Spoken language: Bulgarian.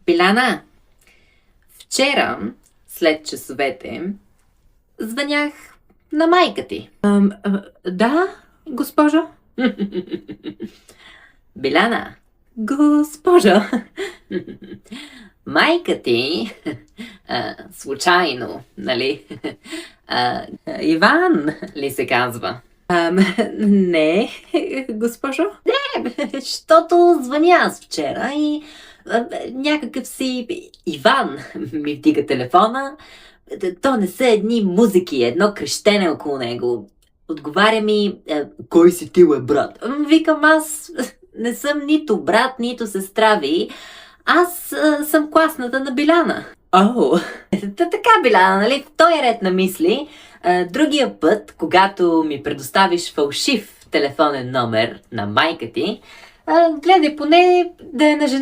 Биляна, вчера, след часовете, звънях на майка ти. Да, госпожо? Биляна, госпожо, майка ти, случайно, нали? Иван ли се казва? Не, госпожо. Не, защото звъня аз вчера и някакъв си Иван ми вдига телефона. То не са едни музики, едно крещене около него. Отговаря ми, кой си ти, брат? Викам, аз не съм нито брат, нито сестра ви. Аз съм класната на Биляна. Така, Биляна, нали? В този ред на мисли, другия път, когато ми предоставиш фалшив телефонен номер на майка ти, гледай поне да е на жена